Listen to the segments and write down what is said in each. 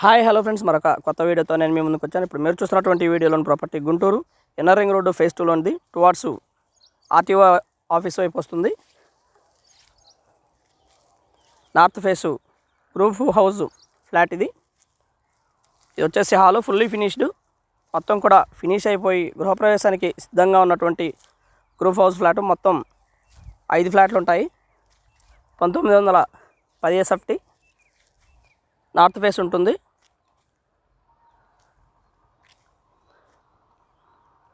Hi hello friends, మరొక కొత్త వీడియోతో నేను మీ ముందుకు వచ్చాను. ఇప్పుడు మీరు చూస్తున్నటువంటి వీడియోలోని property Guntur inner ring road phase 2లోనిది టువార్డ్స్ ఆర్టీఓ ఆఫీస్ వైపు వస్తుంది. North face roof house flat ఇది వచ్చేసి హాలు ఫుల్లీ ఫినిష్డ్, మొత్తం కూడా ఫినిష్ అయిపోయి గృహప్రవేశానికి సిద్ధంగా ఉన్నటువంటి రూఫ్ హౌస్ ఫ్లాట్. మొత్తం 5 ఫ్లాట్లు ఉంటాయి. 1910 SFT నార్త్ ఫేస్ ఉంటుంది.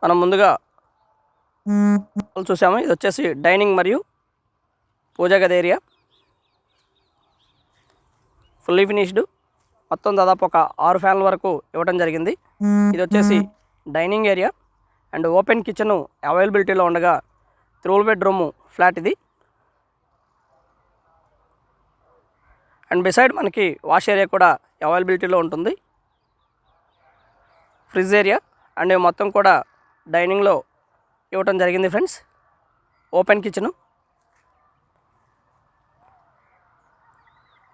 మనం ముందుగా చూసాము. ఇది వచ్చేసి డైనింగ్ మరియు పూజా గది ఏరియా, ఫుల్లీ ఫినిష్డ్. మొత్తం దాదాపు ఒక 6 ఫ్యాన్ల వరకు ఇవ్వడం జరిగింది. ఇది వచ్చేసి dining area and open kitchen అవైలబిలిటీలో ఉండగా 3 బెడ్రూమ్ ఫ్లాట్ ఇది. అండ్ బిసైడ్ మనకి వాష్ ఏరియా కూడా అవైలబిలిటీలో ఉంటుంది. ఫ్రిడ్జ్ ఏరియా అండ్ మొత్తం కూడా డైనింగ్లో ఇవ్వటం జరిగింది ఫ్రెండ్స్. Open kitchen.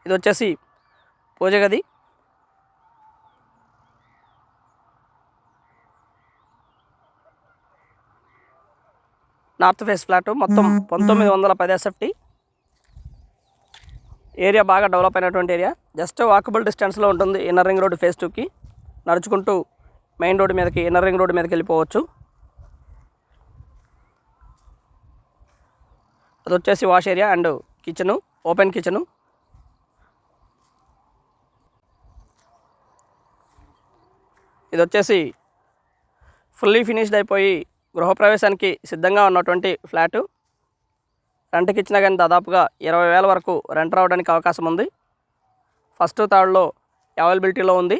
ఇది వచ్చేసి పూజ గది. నార్త్ ఫేస్ ఫ్లాట్ మొత్తం 1910 SFT. ఏరియా బాగా డెవలప్ అయినటువంటి ఏరియా. జస్ట్ వాకబుల్ డిస్టెన్స్లో ఉంటుంది ఇన్నర్ రింగ్ రోడ్ ఫేజ్ 2కి. నడుచుకుంటూ మెయిన్ రోడ్డు మీదకి, ఇన్నర్ రింగ్ రోడ్డు మీదకి వెళ్ళిపోవచ్చు. అది వచ్చేసి wash area and kitchen, open kitchen. ఇది వచ్చేసి ఫుల్లీ ఫినిష్డ్ అయిపోయి గృహప్రవేశానికి సిద్ధంగా ఉన్నటువంటి ఫ్లాటు. రెంట్కి ఇచ్చినా కానీ దాదాపుగా 20,000 వరకు రెంట్ రావడానికి అవకాశం ఉంది. ఫస్ట్ థర్డ్లో అవైలబిలిటీలో ఉంది.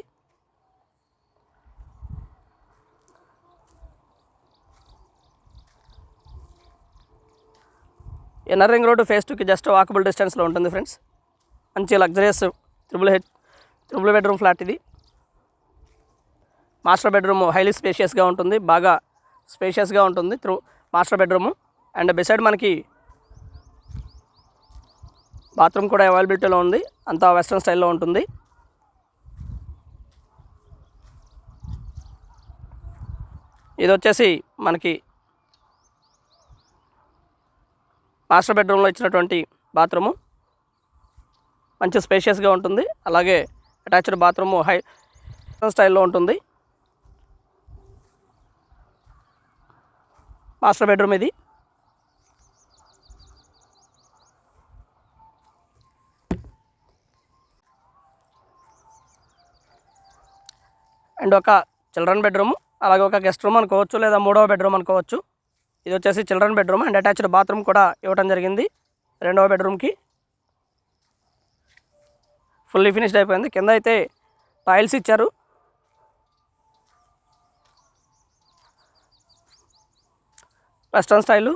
ఇన్నర్ రింగ్ రోడ్డు ఫేజ్ 2కి జస్ట్ వాకబుల్ డిస్టెన్స్లో ఉంటుంది ఫ్రెండ్స్. మంచి లగ్జరియస్ త్రిబుల్ బెడ్రూమ్ ఫ్లాట్ ఇది. మాస్టర్ బెడ్రూమ్ హైలీ స్పేషియస్గా ఉంటుంది, బాగా స్పేషియస్గా ఉంటుంది మాస్టర్ బెడ్రూము. అండ్ బిసైడ్ మనకి బాత్రూమ్ కూడా అవైలబిలిటీలో ఉంది. అంతా వెస్ట్రన్ స్టైల్లో ఉంటుంది. ఇది వచ్చేసి మనకి మాస్టర్ బెడ్రూమ్లో ఇచ్చినటువంటి బాత్రూము. మంచి స్పేషియస్గా ఉంటుంది. అలాగే అటాచ్డ్ బాత్రూము హై స్టైల్లో ఉంటుంది. మాస్టర్ బెడ్రూమ్ ఇది. అండ్ ఒక చిల్డ్రన్ బెడ్రూమ్, అలాగే ఒక గెస్ట్ రూమ్ అనుకోవచ్చు, లేదా 3వ బెడ్రూమ్ అనుకోవచ్చు. ఇది వచ్చేసి children bedroom and attached bathroom కూడా ఇవ్వడం జరిగింది 2వ బెడ్రూమ్కి. ఫుల్లీ ఫినిష్డ్ అయిపోయింది. కింద అయితే టైల్స్ ఇచ్చారు. Western style.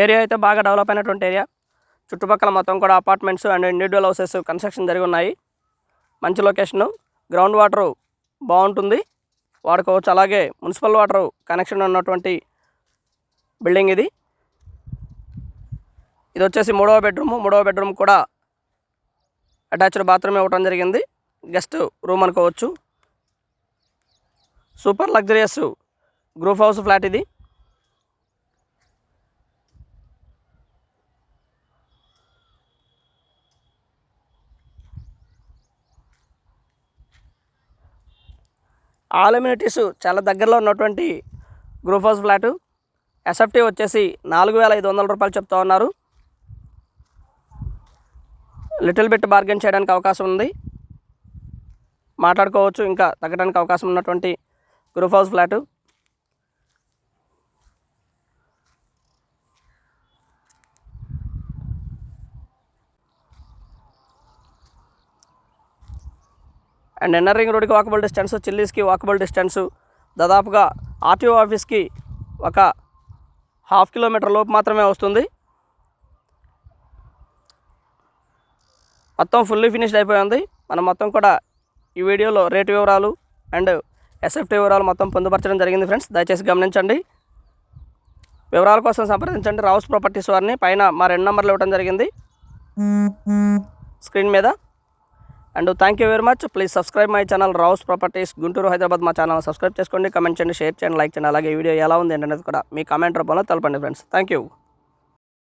ఏరియా అయితే బాగా డెవలప్ అయినటువంటి ఏరియా. చుట్టుపక్కల మొత్తం కూడా apartments and individual houses construction జరిగి ఉన్నాయి. మంచి లొకేషను. గ్రౌండ్ వాటరు బాగుంటుంది, వాడుకోవచ్చు. అలాగే మున్సిపల్ వాటర్ కనెక్షన్ ఉన్నటువంటి బిల్డింగ్ ఇది. ఇది వచ్చేసి 3వ బెడ్రూమ్. 3వ బెడ్రూమ్ కూడా అటాచ్డ్ బాత్రూమ్ ఇవ్వడం జరిగింది. గెస్ట్ రూమ్ అనుకోవచ్చు. Super luxurious group house flat ఇది. ఆల్ అమ్యూనిటీస్ చాలా దగ్గరలో ఉన్నటువంటి గ్రూప్ హౌస్ ఫ్లాటు. SFT వచ్చేసి 4,500 రూపాయలు చెప్తా ఉన్నారు. లిటిల్ బిట్ బార్గెన్ చేయడానికి అవకాశం ఉంది, మాట్లాడుకోవచ్చు. ఇంకా తగ్గడానికి అవకాశం ఉన్నటువంటి group house flat. And inner ring రోడ్కి వాకబుల్ డిస్టెన్స్, చిల్లీస్కి వాకబుల్ డిస్టెన్స్, దాదాపుగా ఆర్టీఓ ఆఫీస్కి ఒక 1/2 కిలోమీటర్ లోపు మాత్రమే వస్తుంది. మొత్తం ఫుల్లీ ఫినిష్డ్ అయిపోయింది. మనం మొత్తం కూడా ఈ వీడియోలో రేటు వివరాలు అండ్ SFT వివరాలు మొత్తం పొందుపరచడం జరిగింది ఫ్రెండ్స్. దయచేసి గమనించండి. వివరాల కోసం సంప్రదించండి రావుస్ ప్రాపర్టీస్ వారిని. పైన మా 2 నంబర్లు ఇవ్వడం జరిగింది. స్క్రీన్ మీద. And thank you very much. Please subscribe my channel Rao's properties Guntur, Hyderabad. మా ఛానల్ సబ్స్క్రైబ్ చేసుకోండి, కమెంట్ చేయండి, షేర్ చేయండి, లైక్ చేయండి. అలాగే వీడియో ఎలా ఉంది ఏంటనేది కూడా మీ కామెంట్ రూపంలో తెలపండి ఫ్రెండ్స్. Thank you.